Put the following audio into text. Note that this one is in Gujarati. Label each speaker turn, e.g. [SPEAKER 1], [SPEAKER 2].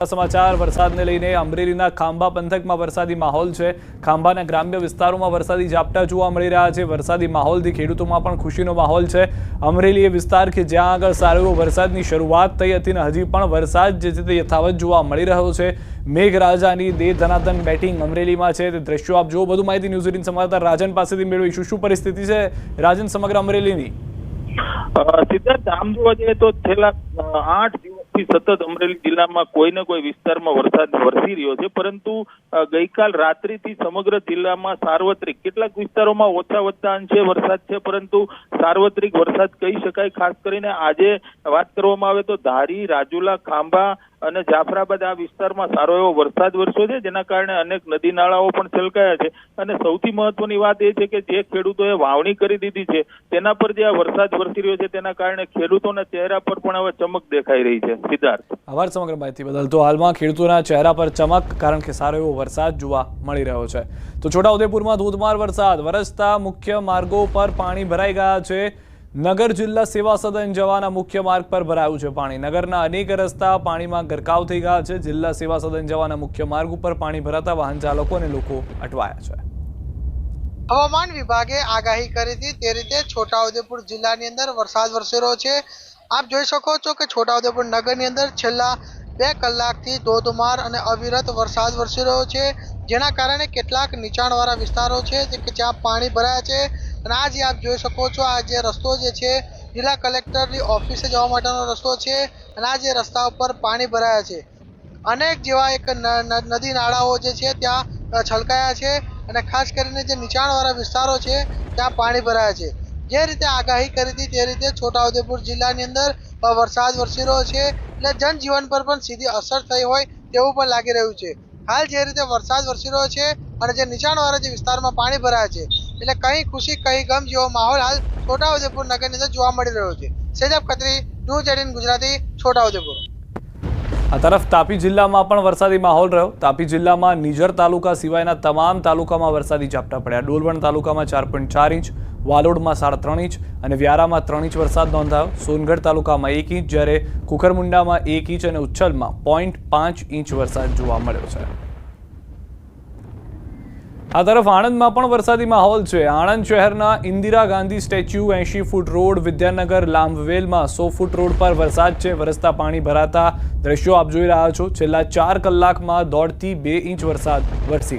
[SPEAKER 1] समाचार वरसादने लईने अमरेलीना खांभा पंथकमां वरसादी माहोल छे। खांभाना ग्राम्य विस्तारोमां वरसादी झापटा जोवा मळी रह्या छे। वरसादी माहोलथी खेडूतोमां पण खुशीनो माहोल छे। अमरेली ए विस्तार के ज्यां आगळ सारो एवो वरसादनी शरूआत थई हती ने हजी पण वरसाद जे छे ते यथावत जोवा मळी રહ્યો છે। મેઘરાજાની દે ધનાધન બેટિંગ અમરેલીમાં છે તે દ્રશ્યો આપ જો। વધુ માહિતી ન્યૂઝ 18 સંવાદદાતા રાજન પાસેથી મેળવીશું। શું પરિસ્થિતિ છે રાજન સમગ્ર અમરેલીની?
[SPEAKER 2] સિદ્ધાર્થ, આમ જોવા જઈએ તો છેલ્લા 8 દિવસથી સતત અમરેલી જિલ્લામાં કોઈ ને કોઈ વિસ્તારમાં વરસાદ વરસી રહ્યો છે, પરંતુ ગઈકાલ રાત્રિથી સમગ્ર જિલ્લામાં સાર્વત્રિક કેટલાક વિસ્તારોમાં ઓછા વત્તા અંશે વરસાદ છે, પરંતુ સાર્વત્રિક વરસાદ કહી શકાય। ખાસ કરીને આજે વાત કરવામાં આવે તો ધારી, રાજુલા, ખાંભા અને જાફરાબાદ આ વિસ્તારમાં સારો એવો વરસાદ વરસ્યો છે, જેના કારણે અનેક નદી નાળાઓ પણ છલકાયા છે। અને સૌથી મહત્વની વાત એ છે કે જે ખેડૂતોએ વાવણી કરી દીધી છે તેના પર જે આ વરસાદ વરસી રહ્યો છે તેના કારણે ખેડૂતોના ચહેરા પર પણ હવે ચમક દેખાઈ રહી છે। સિદ્ધાર્થ,
[SPEAKER 1] આભાર સમગ્ર માહિતી બદલ। તો હાલમાં ખેડૂતોના ચહેરા પર ચમક, કારણ કે સારો એવો વરસાદ જોવા મળી રહ્યો છે। તો છોટાઉદેપુરમાં ધોધમાર વરસાદ વરસતા મુખ્ય માર્ગો પર પાણી ભરાઈ ગયા છે। નગર જિલ્લા સેવા સદન જવાના મુખ્ય માર્ગ પર ભરાયું છે પાણી। નગરના અનેક રસ્તા પાણીમાં ગરકાવ થઈ ગયા છે। જિલ્લા સેવા સદન જવાના મુખ્ય માર્ગ ઉપર પાણી ભરાતા વાહન ચાલકો અને લોકો અટવાયા છે।
[SPEAKER 3] હવામાન વિભાગે આગાહી કરી હતી તે રીતે છોટાઉદેપુર જિલ્લાની અંદર વરસાદ વરસી રહ્યો છે। આપ જોઈ શકો છો કે છોટાઉદેપુર નગરની અંદર છેલ્લા 2 કલાકથી ધોધમાર અને અવિરત વરસાદ વરસી રહ્યો છે, જેના કારણે કેટલાક નીચાણવાળા વિસ્તારો છે કે જ્યાં પાણી ભરાયા છે। અને આ જે આપ જોઈ શકો છો, આ જે રસ્તો જે છે જિલ્લા કલેક્ટરની ઓફિસે જવા માટેનો રસ્તો છે, અને આ જે રસ્તા ઉપર પાણી ભરાયા છે। અનેક જેવા એક નદી નાળાઓ જે છે ત્યાં છલકાયા છે, અને ખાસ કરીને જે નીચાણવાળા વિસ્તારો છે ત્યાં પાણી ભરાયા છે। જે રીતે આગાહી કરી હતી તે રીતે છોટાઉદેપુર જિલ્લાની અંદર વરસાદ વરસી રહ્યો છે, એટલે જનજીવન પર પણ સીધી અસર થઈ હોય તેવું પણ લાગી રહ્યું છે। હાલ જે રીતે વરસાદ વરસી રહ્યો છે અને જે નીચાણવાળા જે વિસ્તારમાં પાણી ભરાયા છે, એટલે કहीं ખુશી કहीं ગમ જેવો માહોલ હાલ છોટાઉદેપુર નગરની અંદર જોવા મળી રહ્યો છે। સેજબ ખત્રી, ન્યૂઝ 18 ગુજરાતી, છોટાઉદેપુર।
[SPEAKER 1] આ તરફ તાપી જિલ્લામાં પણ વરસાદી માહોલ રહ્યો। તાપી જિલ્લામાં નિઝર તાલુકા સિવાયના તમામ તાલુકામાં વરસાદી ઝાપટા પડ્યા। ડોલવણ તાલુકામાં 4.4 ઇંચ, વાલોડમાં 3.5 ઇંચ અને વ્યારામાં 3 ઇંચ વરસાદ નોંધાયો। સોનગઢ તાલુકામાં 1 ઇંચ, જ્યારે કુકરમુંડામાં 1 ઇંચ અને ઉચ્છલમાં 0.5 ઇંચ વરસાદ જોવા મળ્યો છે। આ તરફ આણંદમાં પણ વરસાદી માહોલ છે। આણંદ શહેરના Indira Gandhi statue 80 foot road, Vidyanagar લાંભવેલમાં 100 ફૂટ રોડ પર વરસાદ છે। વરસતા પાણી ભરાતા દ્રશ્યો આપ જોઈ રહ્યા છો। છેલ્લા 4 કલાકમાં 1.5 થી 2 ઇંચ વરસાદ વરસી ગયો।